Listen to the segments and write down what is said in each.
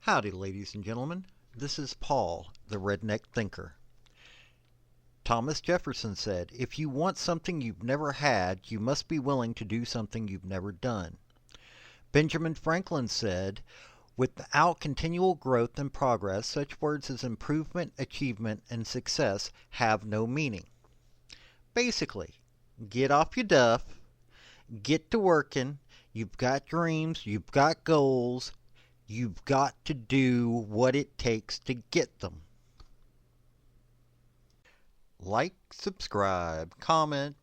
Howdy, ladies and gentlemen. This is Paul, the Redneck Thinker. Thomas Jefferson said, "If you want something you've never had, you must be willing to do something you've never done." Benjamin Franklin said, "Without continual growth and progress, such words as improvement, achievement, and success have no meaning." Basically, get off your duff, get to working, you've got dreams, you've got goals, you've got to do what it takes to get them. Like, subscribe, comment,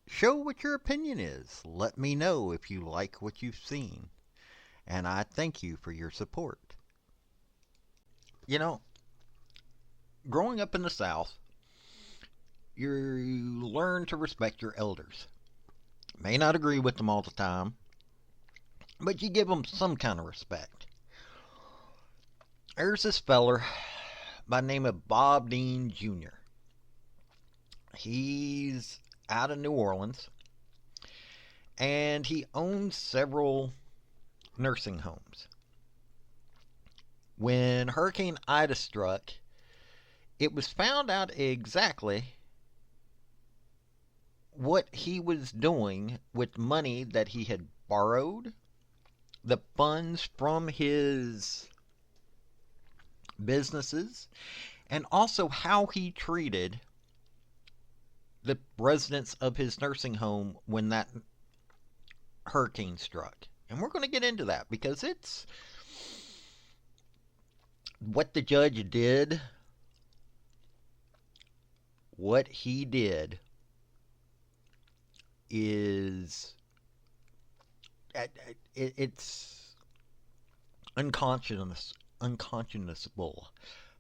show what your opinion is. Let me know if you like what you've seen. And I thank you for your support. You know, growing up in the South, you learn to respect your elders. May not agree with them all the time, but you give them some kind of respect. There's this feller by the name of Bob Dean Jr. He's out of New Orleans, and he owns several nursing homes. When Hurricane Ida struck, it was found out exactly what he was doing with money that he had borrowed, the funds from his businesses, and also how he treated the residents of his nursing home when that hurricane struck. And we're going to get into that because it's what the judge did, what he did is it's unconscionable.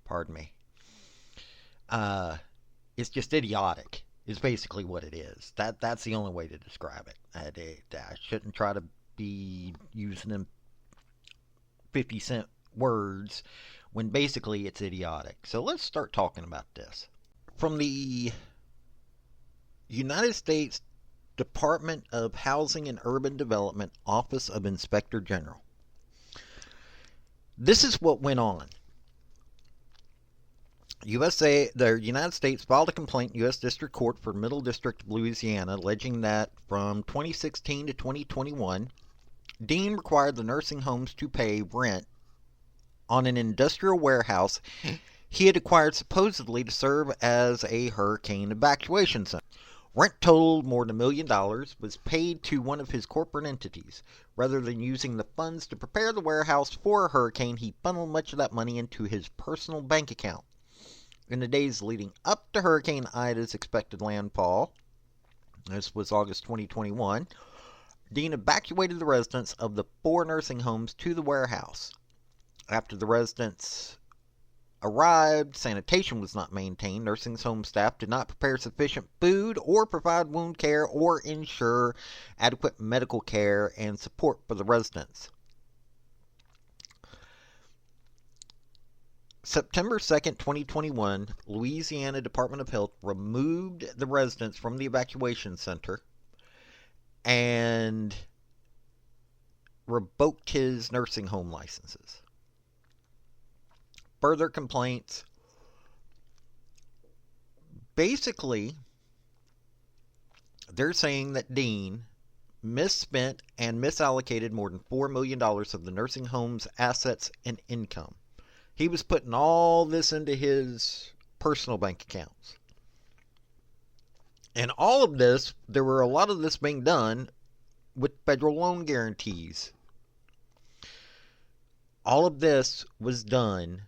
Pardon me. It's just idiotic. Is basically what it is. That's the only way to describe it. I shouldn't try to be using them 50-cent words when basically it's idiotic. So let's start talking about this. From the United States Department of Housing and Urban Development, Office of Inspector General. This is what went on. The United States filed a complaint in U.S. District Court for Middle District of Louisiana alleging that from 2016 to 2021, Dean required the nursing homes to pay rent on an industrial warehouse he had acquired supposedly to serve as a hurricane evacuation center. Rent totaled more than $1 million, was paid to one of his corporate entities. Rather than using the funds to prepare the warehouse for a hurricane, he funneled much of that money into his personal bank account. In the days leading up to Hurricane Ida's expected landfall, this was August 2021, Dean evacuated the residents of the 4 nursing homes to the warehouse. After the residents arrived, sanitation was not maintained. Nursing home staff did not prepare sufficient food or provide wound care or ensure adequate medical care and support for the residents. September 2nd, 2021, Louisiana Department of Health removed the residents from the evacuation center and revoked his nursing home licenses. Further complaints. Basically, they're saying that Dean misspent and misallocated more than $4 million of the nursing home's assets and income. He was putting all this into his personal bank accounts. And all of this, there were a lot of this being done with federal loan guarantees. All of this was done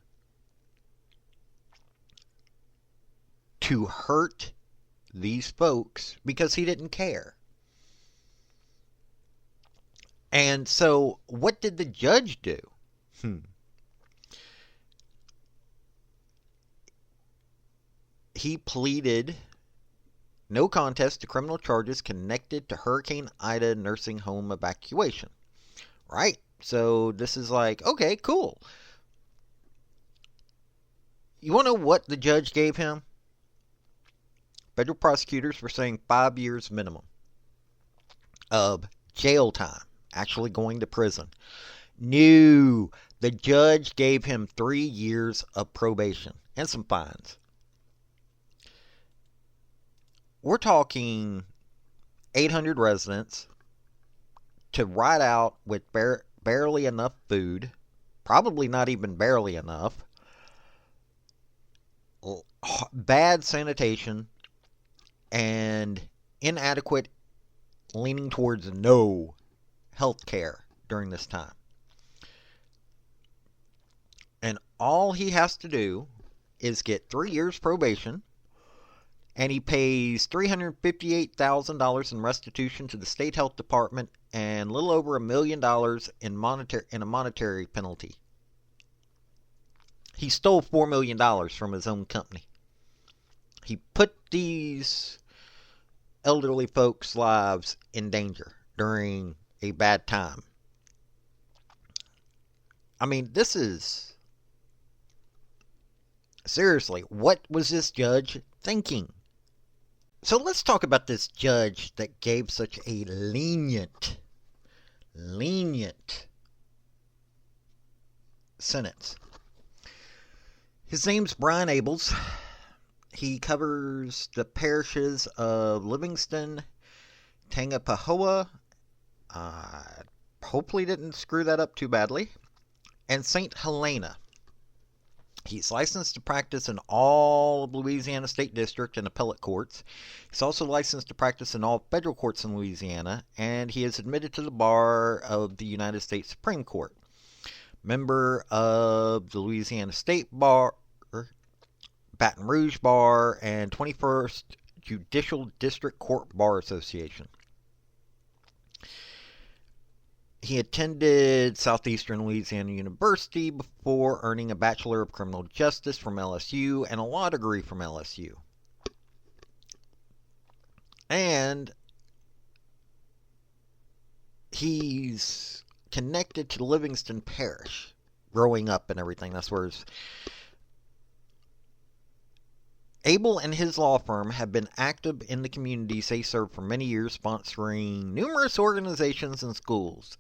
to hurt these folks because he didn't care. And so, what did the judge do? He pleaded no contest to criminal charges connected to Hurricane Ida nursing home evacuation. Right? So this is like, okay, cool. You want to know what the judge gave him? Federal prosecutors were saying 5 years minimum of jail time, actually going to prison. No, The judge gave him 3 years of probation and some fines. We're talking 800 residents to ride out with barely enough food, probably not even barely enough, bad sanitation, and inadequate, leaning towards no health care during this time. And all he has to do is get 3 years probation, and he pays $358,000 in restitution to the state health department and a little over $1 million in a monetary penalty. He stole $4 million from his own company. He put these elderly folks' lives in danger during a bad time. I mean, this is... Seriously, what was this judge thinking? So let's talk about this judge that gave such a lenient sentence. His name's Brian Abels. He covers the parishes of Livingston, Tangipahoa, hopefully didn't screw that up too badly, and St. Helena. He's licensed to practice in all of Louisiana State District and appellate courts. He's also licensed to practice in all federal courts in Louisiana, and he is admitted to the bar of the United States Supreme Court. Member of the Louisiana State Bar, Baton Rouge Bar, and 21st Judicial District Court Bar Association. He attended Southeastern Louisiana University before earning a Bachelor of Criminal Justice from LSU and a law degree from LSU. And he's connected to Livingston Parish growing up and everything. That's where his... Abel and his law firm have been active in the communities they serve for many years, sponsoring numerous organizations and schools.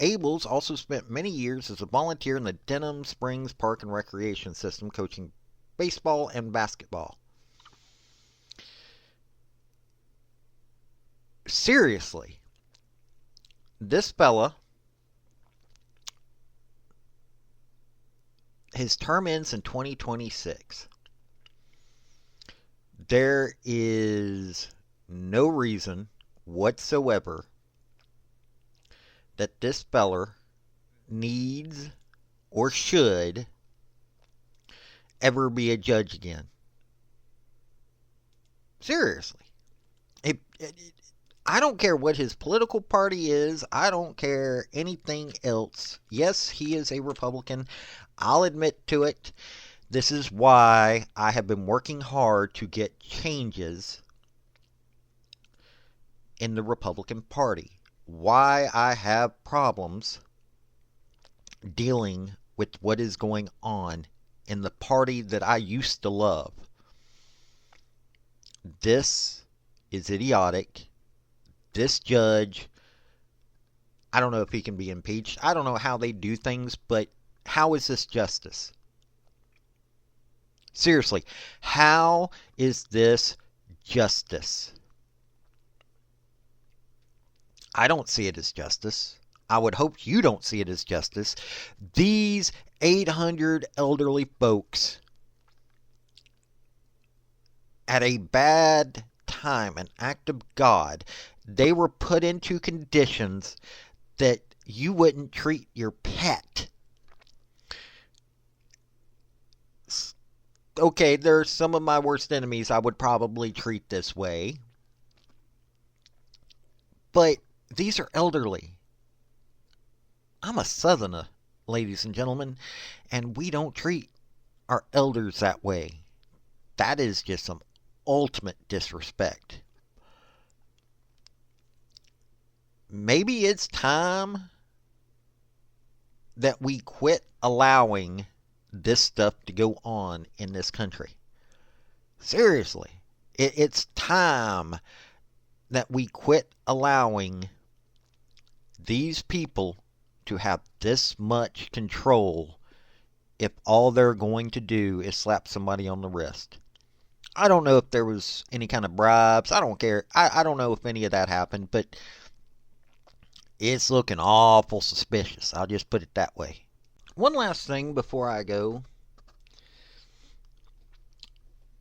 Abels also spent many years as a volunteer in the Denham Springs Park and Recreation System, coaching baseball and basketball. Seriously, this fella, his term ends in 2026. There is no reason whatsoever that this feller needs or should ever be a judge again. Seriously. I don't care what his political party is. I don't care anything else. Yes, he is a Republican. I'll admit to it. This is why I have been working hard to get changes in the Republican Party. Why I have problems dealing with what is going on in the party that I used to love. This is idiotic. This judge, I don't know if he can be impeached. I don't know how they do things, but how is this justice? Seriously, how is this justice? I don't see it as justice. I would hope you don't see it as justice. These 800 elderly folks at a bad time, an act of God, they were put into conditions that you wouldn't treat your pet. Okay, there's some of my worst enemies I would probably treat this way. But these are elderly. I'm a Southerner, ladies and gentlemen, and we don't treat our elders that way. That is just some ultimate disrespect. Maybe it's time that we quit allowing this stuff to go on in this country. Seriously, it's time that we quit allowing these people to have this much control if all they're going to do is slap somebody on the wrist. I don't know if there was any kind of bribes. I don't care. I don't know if any of that happened, but it's looking awful suspicious. I'll just put it that way. One last thing before I go.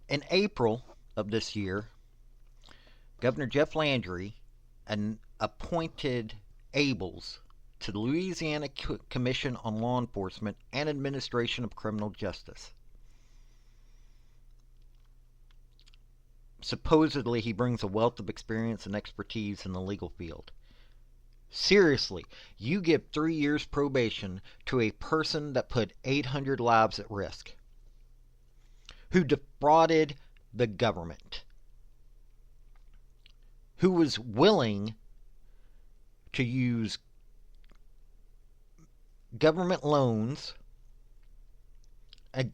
In April of this year, Governor Jeff Landry appointed Abels to the Louisiana Commission on Law Enforcement and Administration of Criminal Justice. Supposedly, he brings a wealth of experience and expertise in the legal field. Seriously, you give 3 years probation to a person that put 800 lives at risk, who defrauded the government, who was willing to use government loans and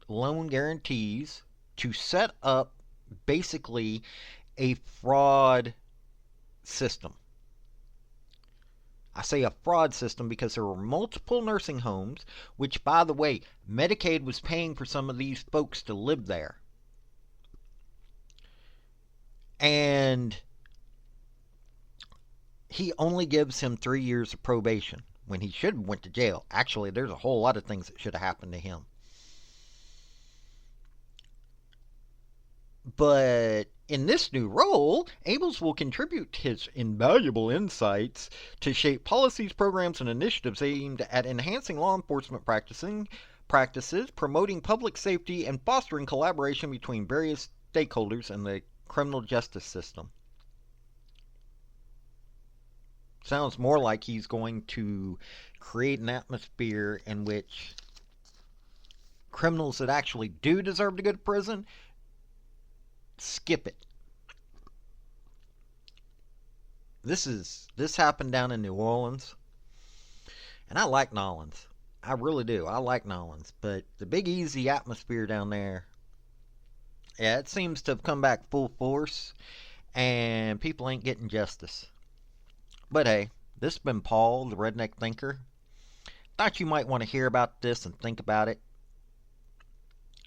loan guarantees to set up basically a fraud system. I say a fraud system because there were multiple nursing homes, which, by the way, Medicaid was paying for some of these folks to live there. And he only gives him 3 years of probation when he should have went to jail. Actually, there's a whole lot of things that should have happened to him. But in this new role, Abels will contribute his invaluable insights to shape policies, programs, and initiatives aimed at enhancing law enforcement practices, promoting public safety, and fostering collaboration between various stakeholders in the criminal justice system. Sounds more like he's going to create an atmosphere in which criminals that actually do deserve to go to prison skip it. This happened down in New Orleans, and I like Nolans. I really do. I like Nolans, but the Big Easy atmosphere down there, yeah, it seems to have come back full force, and people ain't getting justice. But hey, this has been Paul, the Redneck Thinker. Thought you might want to hear about this and think about it.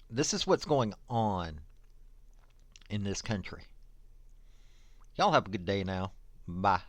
This is what's going on in this country. Y'all have a good day now. Bye.